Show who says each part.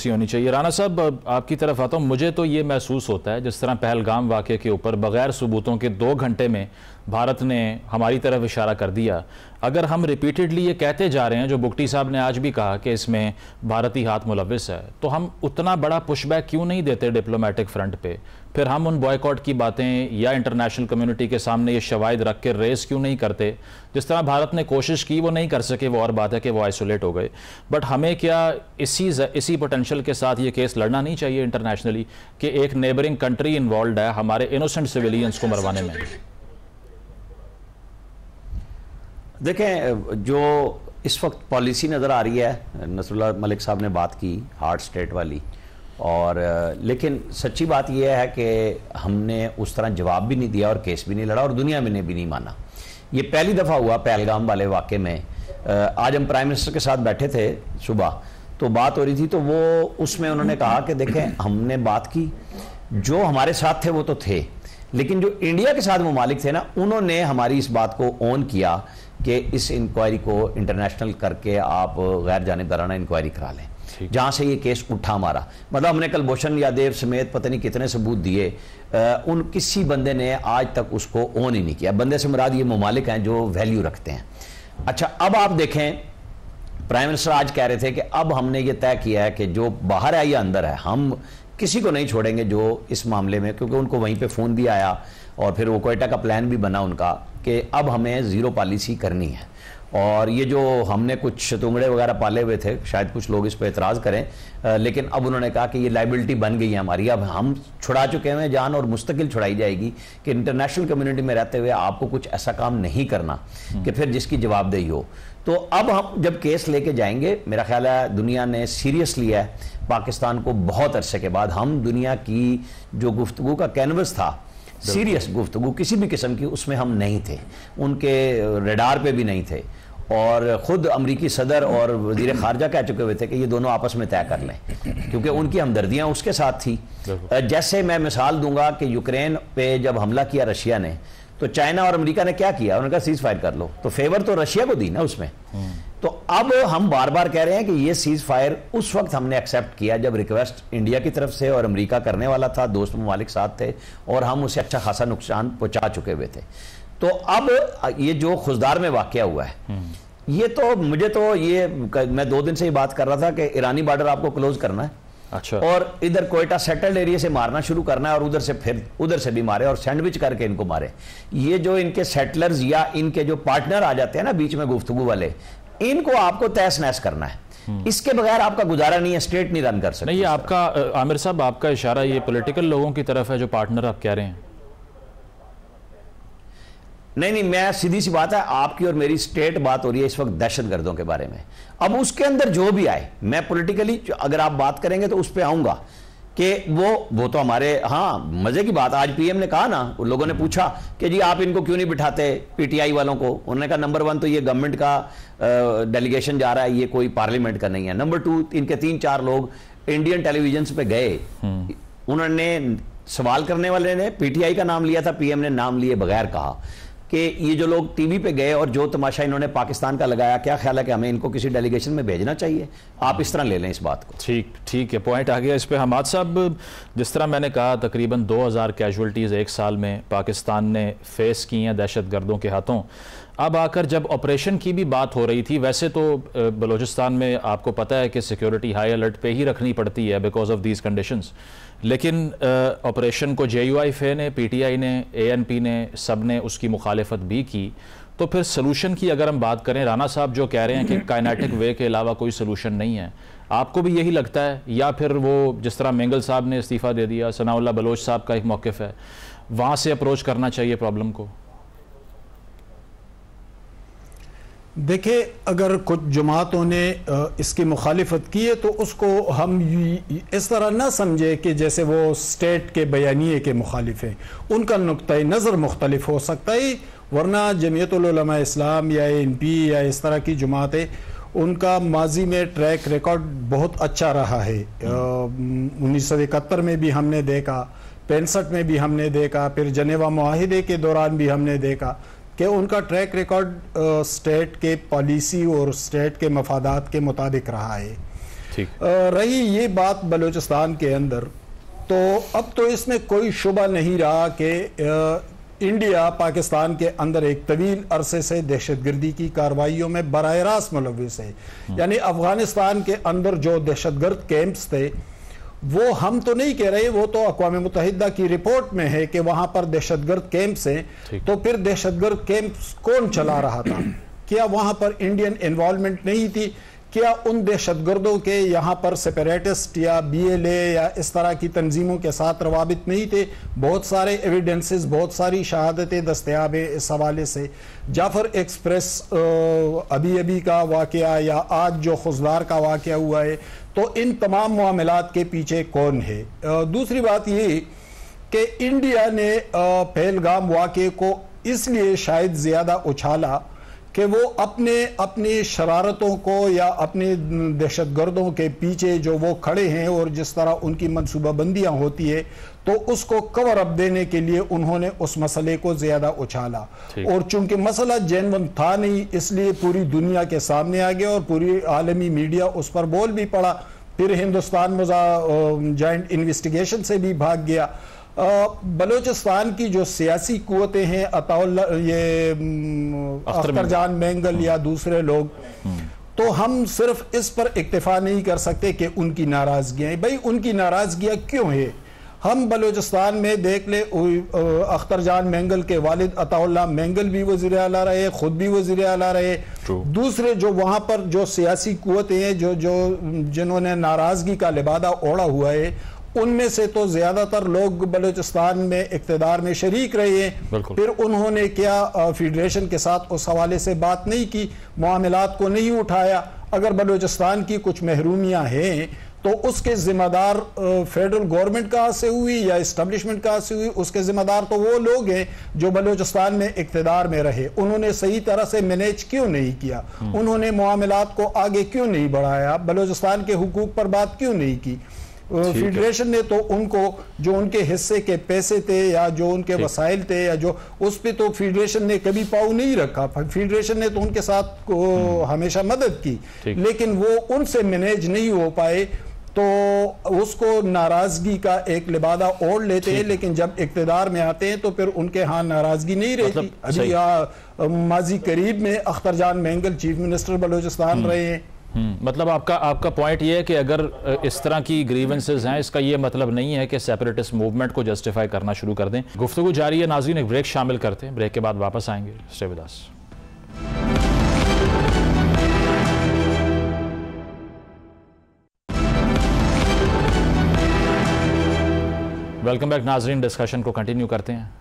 Speaker 1: یکسی ہونی چاہیے. رانا صاحب آپ کی طرف آتا ہوں. مجھے تو یہ محسوس ہوتا ہے جس طرح پہلگام واقعے کے اوپر بغیر ثبوتوں کے 2 گھنٹے میں بھارت نے ہماری طرف اشارہ کر دیا. اگر ہم ریپیٹڈلی یہ کہتے جا رہے ہیں جو بگٹی صاحب نے آج بھی کہا کہ اس میں بھارتی ہاتھ ملوث ہے, تو ہم اتنا بڑا پش بیک کیوں نہیں دیتے ڈپلومیٹک فرنٹ پہ؟ پھر ہم ان بوائیکاٹ کی باتیں یا انٹرنیشنل کمیونٹی کے سامنے یہ شواہد رکھ کے ریز کیوں نہیں کرتے؟ جس طرح بھارت نے کوشش کی وہ نہیں کر سکے, وہ اور بات ہے کہ وہ آئسولیٹ ہو گئے. بٹ ہمیں کیا اسی پوٹینشل کے ساتھ یہ کیس لڑنا نہیں چاہیے انٹرنیشنلی کہ ایک نیبرنگ کنٹری انوالوڈ ہے ہمارے انوسنٹ سویلینز کو مروانے میں؟
Speaker 2: دیکھیں, جو اس وقت پالیسی نظر آ رہی ہے, نصر اللہ ملک صاحب نے بات کی ہارڈ سٹیٹ والی, اور لیکن سچی بات یہ ہے کہ ہم نے اس طرح جواب بھی نہیں دیا اور کیس بھی نہیں لڑا اور دنیا میں نے بھی نہیں مانا. یہ پہلی دفعہ ہوا پہلگام والے واقعے میں. آج ہم پرائم منسٹر کے ساتھ بیٹھے تھے صبح, تو بات ہو رہی تھی, تو وہ اس میں انہوں نے کہا کہ دیکھیں ہم نے بات کی, جو ہمارے ساتھ تھے وہ تو تھے, لیکن جو انڈیا کے ساتھ ممالک تھے نا, انہوں نے ہماری اس بات کو اون کیا کہ اس انکوائری کو انٹرنیشنل کر کے آپ غیر جانبدارانہ انکوائری کرا لیں, جہاں سے یہ کیس اٹھا ہمارا. مطلب ہم نے کلبھوشن یادیو سمیت پتہ نہیں کتنے ثبوت دیے, ان کسی بندے نے آج تک اس کو اون ہی نہیں کیا. بندے سے مراد یہ ممالک ہیں جو ویلیو رکھتے ہیں. اچھا, اب آپ دیکھیں پرائم منسٹر آج کہہ رہے تھے کہ اب ہم نے یہ طے کیا ہے کہ جو باہر ہے یا اندر ہے, ہم کسی کو نہیں چھوڑیں گے جو اس معاملے میں, کیونکہ ان کو وہیں پہ فون بھی آیا اور پھر وہ کوئٹہ کا پلان بھی بنا ان کا کہ اب ہمیں زیرو پالیسی کرنی ہے. اور یہ جو ہم نے کچھ شتونگڑے وغیرہ پالے ہوئے تھے, شاید کچھ لوگ اس پہ اعتراض کریں, لیکن اب انہوں نے کہا کہ یہ لائبلٹی بن گئی ہے ہماری, اب ہم چھڑا چکے ہیں جان اور مستقل چھڑائی جائے گی کہ انٹرنیشنل کمیونٹی میں رہتے ہوئے آپ کو کچھ ایسا کام نہیں کرنا کہ پھر جس کی جواب دہی ہو. تو اب ہم جب کیس لے کے جائیں گے, میرا خیال ہے دنیا نے سیریس لیا ہے پاکستان کو بہت عرصے کے بعد. ہم دنیا کی جو گفتگو کا کینوس تھا, سیریس گفتگو کسی بھی قسم کی, اس میں ہم نہیں تھے, ان کے ریڈار پہ بھی نہیں تھے, اور خود امریکی صدر اور وزیر خارجہ کہہ چکے ہوئے تھے کہ یہ دونوں آپس میں طے کر لیں, کیونکہ ان کی ہمدردیاں اس کے ساتھ تھی. جیسے میں مثال دوں گا کہ یوکرین پہ جب حملہ کیا رشیا نے, تو چائنا اور امریکہ نے کیا کیا, انہوں نے کہا سیز فائر کر لو, تو فیور تو رشیا کو دی نا اس میں. تو اب ہم بار بار کہہ رہے ہیں کہ یہ سیز فائر اس وقت ہم نے ایکسیپٹ کیا جب ریکویسٹ انڈیا کی طرف سے اور امریکہ کرنے والا تھا, دوست ممالک ساتھ تھے, اور ہم اسے اچھا خاصا نقصان پہنچا چکے ہوئے تھے. تو اب یہ جو خزدار میں واقعہ ہوا ہے, یہ تو مجھے تو یہ میں 2 دن سے یہ بات کر رہا تھا کہ ایرانی بارڈر آپ کو کلوز کرنا ہے,
Speaker 1: اچھا, اور
Speaker 2: ادھر کوئٹہ سیٹلڈ ایریا سے مارنا شروع کرنا ہے, اور ادھر سے پھر ادھر سے بھی مارے اور سینڈوچ کر کے ان کو مارے. یہ جو ان کے سیٹلرز یا ان کے جو پارٹنر آ جاتے ہیں نا بیچ میں گفتگو والے, ان کو آپ کو تہس نہس کرنا ہے. اس کے بغیر آپ کا گزارا نہیں ہے, اسٹیٹ نہیں رن کر سکتے.
Speaker 1: نہیں, یہ آپ کا عامر صاحب آپ کا اشارہ یہ پولیٹیکل لوگوں کی طرف ہے جو پارٹنر آپ کہہ رہے ہیں.
Speaker 2: نہیں, میں سیدھی سی بات ہے, آپ کی اور میری اسٹیٹ بات ہو رہی ہے اس وقت دہشت گردوں کے بارے میں. اب اس کے اندر جو بھی آئے, میں پولیٹیکلی اگر آپ بات کریں گے تو اس پہ آؤں گا کہ وہ تو ہمارے, ہاں مزے کی بات, آج پی ایم نے کہا نا, لوگوں نے پوچھا کہ جی آپ ان کو کیوں نہیں بٹھاتے پی ٹی آئی والوں کو, انہوں نے کہا نمبر 1 تو یہ گورنمنٹ کا ڈیلیگیشن جا رہا ہے, یہ کوئی پارلیمنٹ کا نہیں ہے. نمبر 2 ان کے 3-4 لوگ انڈین ٹیلی ویژنس پہ گئے, انہوں نے سوال کرنے والے نے پی ٹی آئی کا نام لیا تھا, پی ایم نے نام لیے بغیر کہا کہ یہ جو لوگ ٹی وی پہ گئے اور جو تماشا انہوں نے پاکستان کا لگایا, کیا خیال ہے کہ ہمیں ان کو کسی ڈیلیگیشن میں بھیجنا چاہیے؟ آپ اس طرح لے لیں اس بات کو.
Speaker 1: ٹھیک ہے, پوائنٹ آ گیا اس پہ. حماد صاحب, جس طرح میں نے کہا تقریباً 2000 کیجولٹیز 1 سال میں پاکستان نے فیس کی ہیں دہشت گردوں کے ہاتھوں. اب آ کر جب آپریشن کی بھی بات ہو رہی تھی, ویسے تو بلوچستان میں آپ کو پتہ ہے کہ سیکیورٹی ہائی الرٹ پہ ہی رکھنی پڑتی ہے بیکاز آف دیز کنڈیشنز, لیکن آپریشن کو JUIF نے, پی ٹی آئی نے, ANP نے, سب نے اس کی مخالفت بھی کی. تو پھر سلوشن کی اگر ہم بات کریں, رانا صاحب جو کہہ رہے ہیں کہ کائنیٹک وے کے علاوہ کوئی سلوشن نہیں ہے, آپ کو بھی یہی لگتا ہے, یا پھر وہ جس طرح مینگل صاحب نے استعفیٰ دے دیا, ثناء اللہ بلوچ صاحب کا ایک موقف ہے, وہاں سے اپروچ کرنا چاہیے پرابلم کو؟
Speaker 3: دیکھیں, اگر کچھ جماعتوں نے اس کی مخالفت کی ہے تو اس کو ہم اس طرح نہ سمجھے کہ جیسے وہ اسٹیٹ کے بیانیے کے مخالف ہیں. ان کا نقطۂ نظر مختلف ہو سکتا ہے, ورنہ جمعیت العلماء اسلام یا ANP یا اس طرح کی جماعتیں, ان کا ماضی میں ٹریک ریکارڈ بہت اچھا رہا ہے. 1971 میں بھی ہم نے دیکھا, 65 میں بھی ہم نے دیکھا, پھر جنیوا معاہدے کے دوران بھی ہم نے دیکھا کہ ان کا ٹریک ریکارڈ اسٹیٹ کے پالیسی اور اسٹیٹ کے مفادات کے مطابق رہا ہے. رہی یہ بات بلوچستان کے اندر، تو اب تو اس میں کوئی شبہ نہیں رہا کہ انڈیا پاکستان کے اندر ایک طویل عرصے سے دہشت گردی کی کارروائیوں میں براہ راست ملوث ہے. یعنی افغانستان کے اندر جو دہشت گرد کیمپس تھے وہ ہم تو نہیں کہہ رہے، وہ تو اقوام متحدہ کی رپورٹ میں ہے کہ وہاں پر دہشت گرد کیمپس ہیں. تو پھر دہشت گرد کیمپس کون چلا رہا تھا؟ کیا وہاں پر انڈین انوالومنٹ نہیں تھی؟ کیا ان دہشت گردوں کے یہاں پر سیپریٹسٹ یا BLA یا اس طرح کی تنظیموں کے ساتھ روابط نہیں تھے؟ بہت سارے ایویڈنسز، بہت ساری شہادتیں دستیاب ہیں اس حوالے سے. جعفر ایکسپریس ابھی کا واقعہ یا آج جو خضدار کا واقعہ ہوا ہے، تو ان تمام معاملات کے پیچھے کون ہے؟ دوسری بات یہ کہ انڈیا نے پہلگام واقعے کو اس لیے شاید زیادہ اچھالا کہ وہ اپنی شرارتوں کو یا اپنے دہشت گردوں کے پیچھے جو وہ کھڑے ہیں اور جس طرح ان کی منصوبہ بندیاں ہوتی ہے، تو اس کو کور اپ دینے کے لیے انہوں نے اس مسئلے کو زیادہ اچھالا. اور چونکہ مسئلہ جینون تھا نہیں، اس لیے پوری دنیا کے سامنے آ گیا اور پوری عالمی میڈیا اس پر بول بھی پڑا. پھر ہندوستان جوائنٹ انویسٹیگیشن سے بھی بھاگ گیا. بلوچستان کی جو سیاسی قوتیں ہیں، اختر جان مینگل یا دوسرے لوگ، تو ہم صرف اس پر اکتفا نہیں کر سکتے کہ ان کی ناراضگیاں ہیں. بھئی ان کی ناراضگیاں کیوں ہیں؟ ہم بلوچستان میں دیکھ لیں، اختر جان مینگل کے والد عطا اللہ مینگل بھی وزیر اعلیٰ رہے، خود بھی وزیر اعلیٰ رہے. دوسرے جو وہاں پر جو سیاسی قوتیں ہیں جنہوں نے ناراضگی کا لبادہ اوڑھا ہوا ہے، ان میں سے تو زیادہ تر لوگ بلوچستان میں اقتدار میں شریک رہے ہیں. پھر انہوں نے کیا فیڈریشن کے ساتھ اس حوالے سے بات نہیں کی، معاملات کو نہیں اٹھایا؟ اگر بلوچستان کی کچھ محرومیاں ہیں تو اس کے ذمہ دار فیڈرل گورنمنٹ کہاں سے ہوئی یا اسٹیبلشمنٹ کہاں سے ہوئی؟ اس کے ذمہ دار تو وہ لوگ ہیں جو بلوچستان میں اقتدار میں رہے. انہوں نے صحیح طرح سے مینیج کیوں نہیں کیا؟ انہوں نے معاملات کو آگے کیوں نہیں بڑھایا؟ بلوچستان کے حقوق پر بات کیوں نہیں کی؟ فیڈریشن نے تو ان کو جو ان کے حصے کے پیسے تھے یا جو ان کے وسائل تھے یا جو اس پہ تو فیڈریشن نے کبھی پاؤں نہیں رکھا. فیڈریشن نے تو ان کے ساتھ ہمیشہ مدد کی، لیکن وہ ان سے مینیج نہیں ہو پائے. تو اس کو ناراضگی کا ایک لبادہ اوڑھ لیتے ہیں، لیکن جب اقتدار میں آتے ہیں تو پھر ان کے ہاں ناراضگی نہیں رہتی. ابھی ماضی قریب میں اختر جان مینگل چیف منسٹر بلوچستان رہے ہیں.
Speaker 1: مطلب آپ کا پوائنٹ یہ ہے کہ اگر اس طرح کی گریونسز ہیں، اس کا یہ مطلب نہیں ہے کہ سیپریٹسٹ موومنٹ کو جسٹیفائی کرنا شروع کر دیں. گفتگو جاری ہے ناظرین، ایک بریک شامل کرتے ہیں، بریک کے بعد واپس آئیں گے. Stay with us. Welcome back ناظرین، ڈسکشن کو کنٹینیو کرتے ہیں.